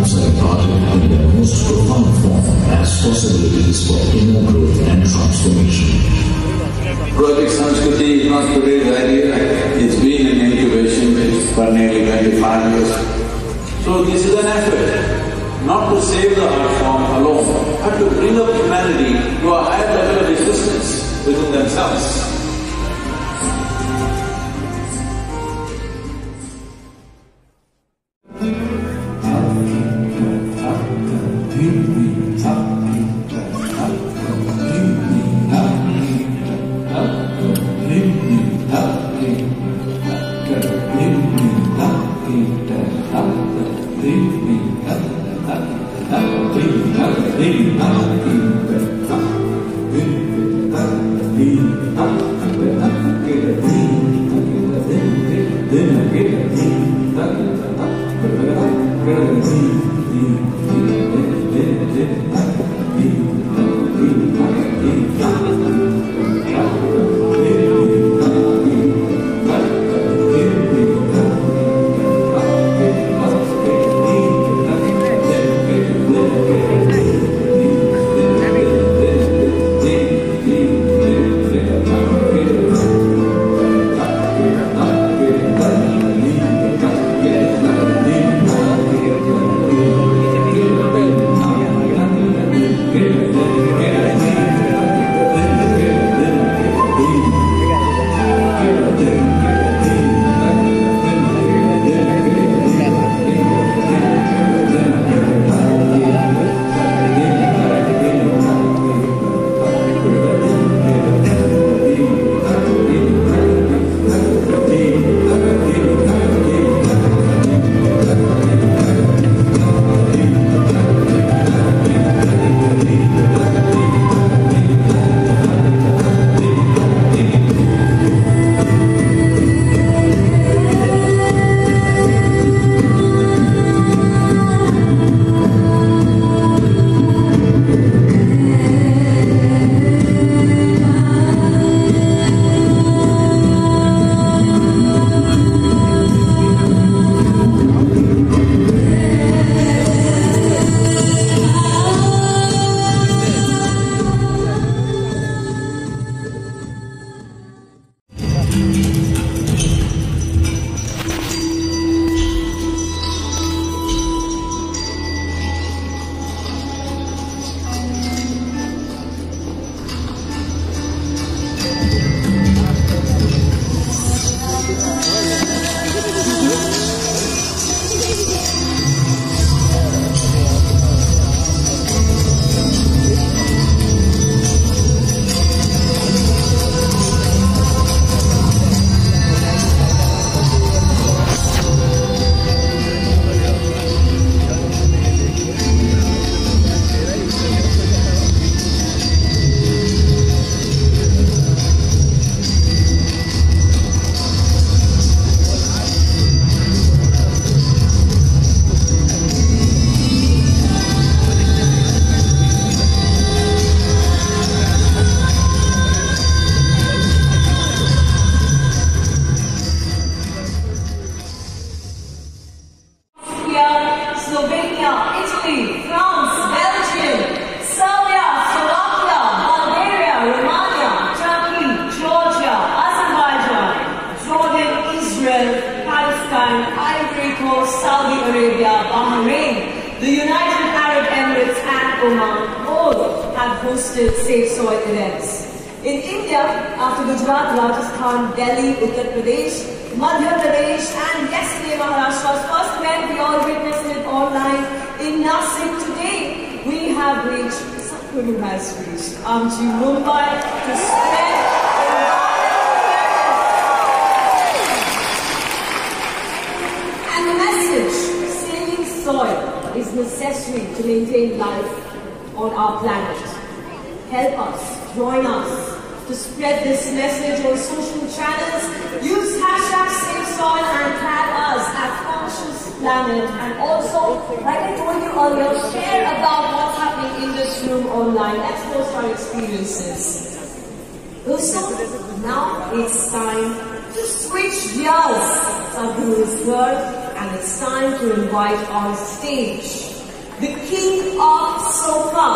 programs are imparted in their most profound form as possibilities for inner growth and transformation. Project Sanskriti is not today's idea. It's been in incubation for nearly 25 years. So this is an effort, not to save the art form alone, but to bring up humanity to a higher level of existence within themselves. The United Arab Emirates and Oman all have hosted Safe Soil events. In India, after Gujarat, Rajasthan, Delhi, Uttar Pradesh, Madhya Pradesh and yesterday Maharashtra's first event, we all witnessed it online in Nasik. Today, we have reached, Sadhguru has reached, Mumbai to spread and the message, saving soil is necessary to maintain life on our planet. Help us, join us to spread this message on social channels. Use hashtag #SaveSoil and tag us at Conscious Planet. And also, like I told you earlier, share about what's happening in this room online. Let's post our experiences. Also, now it's time to switch gears. Sadhguru is here, and it's time to invite on stage the king of soca.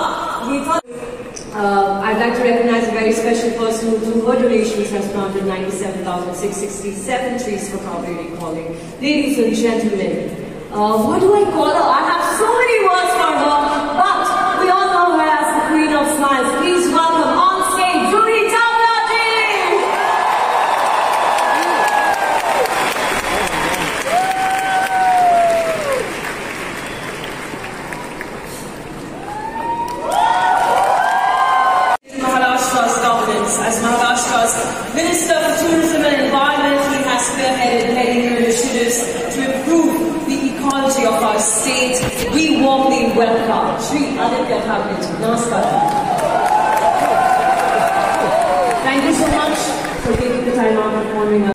I'd like to recognize a very special person who, through her donations, has planted 97,667 trees for Kaveri Calling. Ladies and gentlemen, what do I call her? I have so many words for her, but we all know her as the Queen of Smiles. Please welcome on stage, Juhi Chawla ji! Maharashtra's governance. As Maharashtra's Minister for Tourism and Environment, he has spearheaded many new initiatives to improve the ecology of our state. We warmly welcome Shri Aditya Thakrey. Namaskar. Thank you so much for taking the time out and honoring us.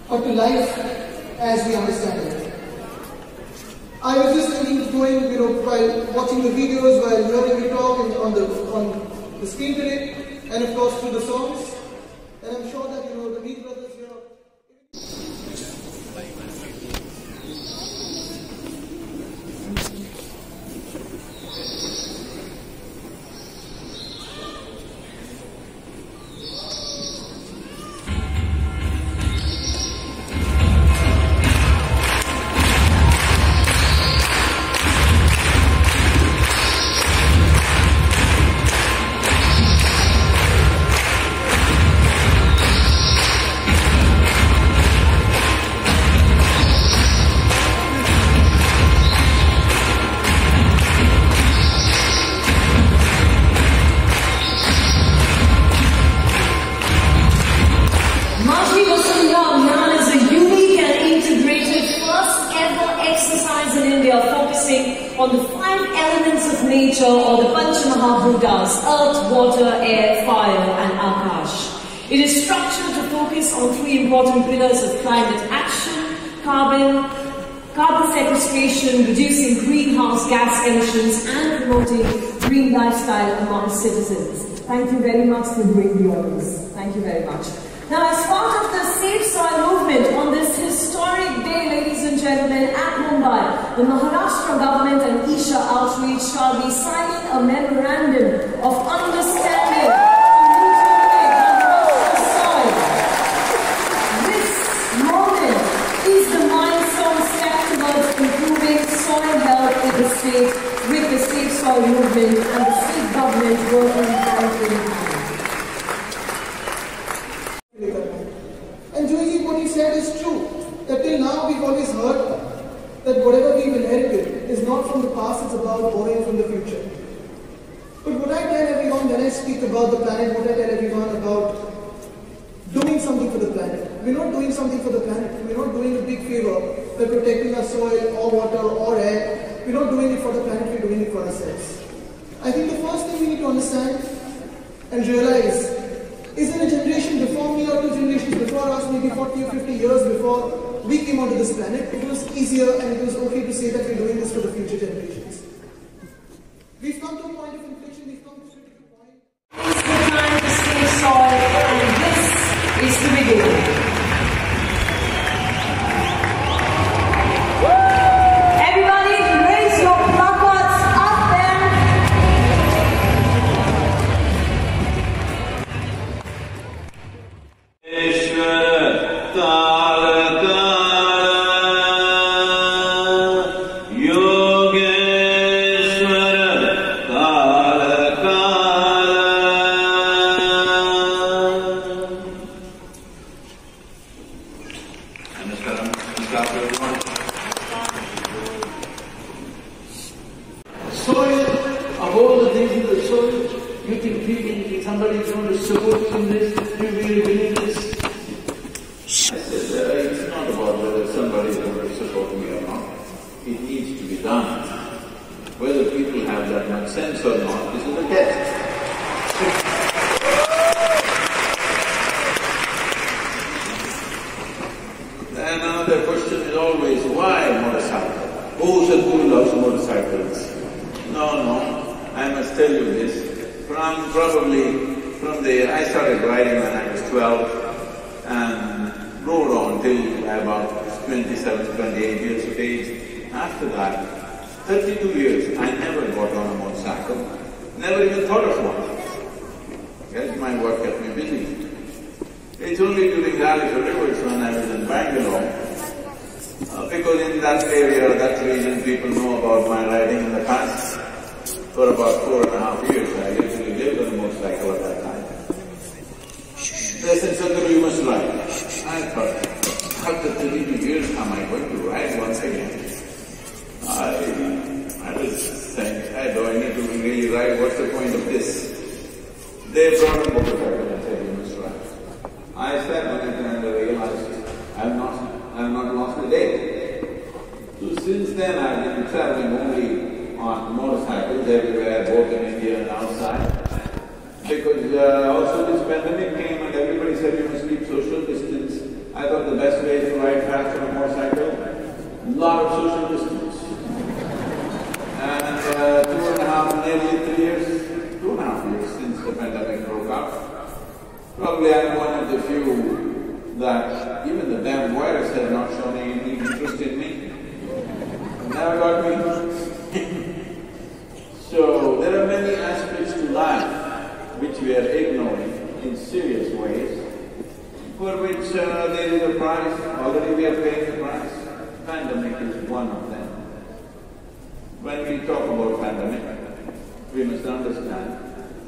But to life as we understand it. I was just thinking of going, while watching the videos, while hearing you talk on the screen today, and of course through the songs, and I'm sure that the Meet brothers here. Majhi Vasundhra is a unique and integrated first ever exercise in India focusing on the 5 elements of nature or the Panchamahabhutas: earth, water, air, fire and akash. It is structured to focus on 3 important pillars of climate action: carbon sequestration, reducing greenhouse gas emissions and promoting green lifestyle among citizens. Thank you very much for doing the honors. Thank you very much. Now, as part of the Safe Soil movement on this historic day, ladies and gentlemen, at Mumbai, the Maharashtra government and Isha Outreach shall be signing a memorandum of understanding to mutually Maharashtra soil. This moment is the milestone step towards improving soil health in the state with the Safe Soil movement and the state government working hand in hand. And Juhi, what he said is true, that till now we've always heard that whatever we've inherited is not from the past, it's about borrowing from the future. But what I tell everyone when I speak about the planet, what I tell everyone about doing something for the planet, we're not doing something for the planet, we're not doing a big favor by protecting our soil or water or air, we're not doing it for the planet, we're doing it for ourselves. I think the first thing we need to understand and realize is in a generation before me or 2 generations before us, maybe 40 or 50 years before we came onto this planet, it was easier and it was okay to say that we're doing this for the future generations. We've come to a point of inflection, we've come to a critical point. It's the time to save soil, and this is the beginning. Everybody raise your placards up there. Namaskar to everyone. Soil, of all the things in the soil, you think somebody is going to support you in this? Do you really believe this? I said, it's not about whether somebody is going to support me or not. It needs to be done. Whether people have that much sense or not, this is a test. And another question is always, why motorcycle? Oh, Sadhguru loves motorcycles. No, I must tell you this. I started riding when I was 12 and rode on till about 27, 28 years of age. After that, 32 years, I never got on a motorcycle, never even thought of one. Yes, my work kept me busy. It's only during Rally for Rivers when I was in Bangalore, because in that area, that region, people know about my riding in the past. For about 4.5 years, I literally lived on a motorcycle at that time. They said, Sadhguru, you must ride. I thought, after 32 years, am I going to ride once again? I was saying, do I need to really ride? What's the point of this? They brought a motorcycle and said, you must ride. I sat on it and I realized I have not lost a day. So since then I've been traveling only on motorcycles everywhere, both in India and outside. Because also this pandemic came and everybody said you must keep social distance. I thought the best way is to ride fast on a motorcycle, a lot of social distance. And 2.5, nearly 3 years, 2.5 years since the pandemic broke out, probably I'm one of the few that even the damn virus has not shown any interest in me. Never got me. So there are many aspects to life which we are ignoring in serious ways, for which there is a price, already we are paying the price. Pandemic is one of them. When we talk about pandemic, we must understand,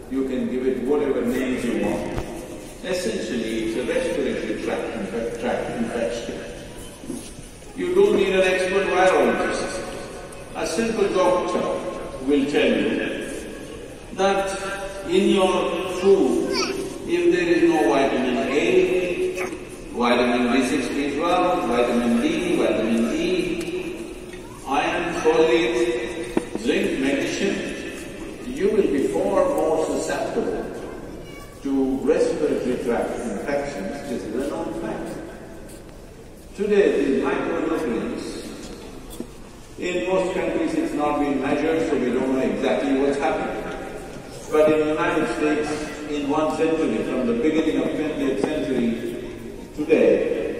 you can give it whatever names you want. Essentially, it's a respiratory tract infection. You don't need an expert virologist. A simple doctor will tell you that in your food, if there is no vitamin A, vitamin B6, B12, vitamin D, vitamin E, iron, folate, zinc, magnesium, you will be far more susceptible to respiratory tract infections. This is a known fact. Today, these micronutrients, in most countries it's not been measured, so we don't know exactly what's happening. But in the United States, in 1 century, from the beginning of 20th century today,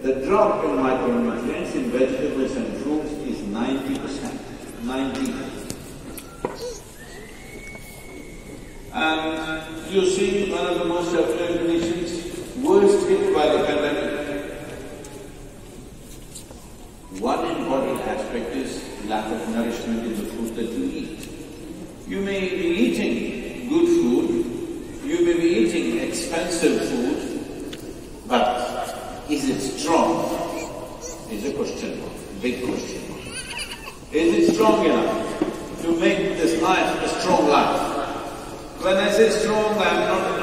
the drop in micronutrients in vegetables and fruits is 90%. 90%. And you see one of the most affluent nations worst hit by the pandemic. One important aspect is lack of nourishment in the food that you eat. You may be eating good food, you may be eating expensive food, but is it strong? Is a question mark, big question mark. Is it strong enough to make this life a strong life? When I say strong, I'm not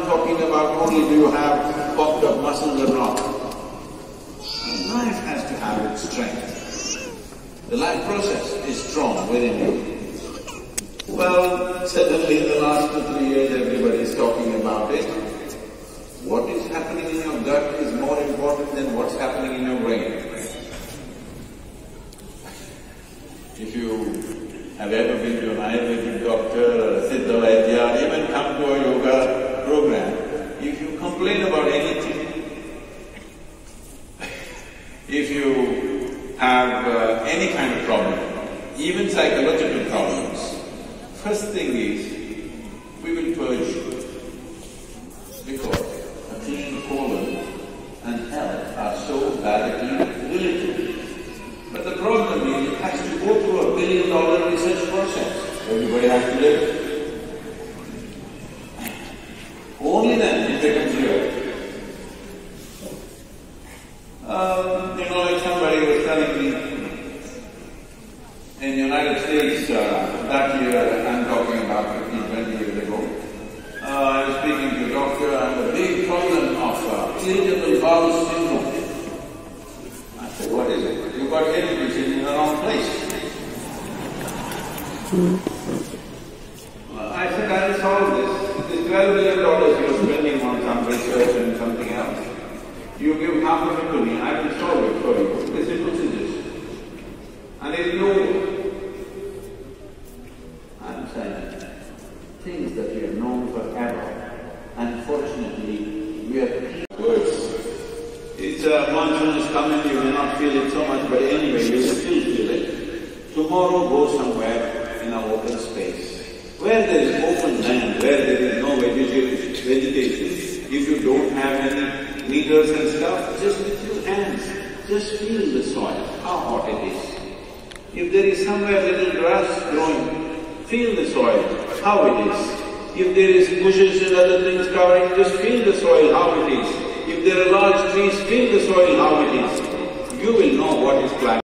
talking about only do you have pumped up muscles or not. Life has to have its strength. The life process is strong within you. Well, suddenly in the last 2-3 years everybody is talking about it. What is happening in your gut is more important than what's happening in your brain. If you have ever been to an Ayurvedic doctor or a Siddha Vaidya or even come to a yoga program, if you complain about anything, if you have any kind of problem, even psychological problems, first thing is, we will purge you, because a clean colon and health are so directly related. But the problem is, it has to go through $1 billion research process. Everybody has to live. Only then it becomes real. Like somebody was telling me, in the United States, that year, I'm talking about 15, 20 years ago, I was speaking to a doctor and the big problem of irritable bowel syndrome. I said, what is it? You got head in the wrong place. I said, I'll solve this. This $12 billion you're spending on some research and something else. You give half of it to me, I will solve it for you. This is this. And if you… I'm saying, things that we have known forever, unfortunately, we are words. It's a monsoon is coming, you may not feel it so much, but anyway, you will still feel it. Tomorrow go somewhere in an open space, where there is open land, where there is no vegetation, if you don't have any meters and stuff, just with your hands, just feel the soil, how hot it is. If there is somewhere little grass growing, feel the soil, how it is. If there is bushes and other things covering, just feel the soil, how it is. If there are large trees, feel the soil, how it is. You will know what is climate.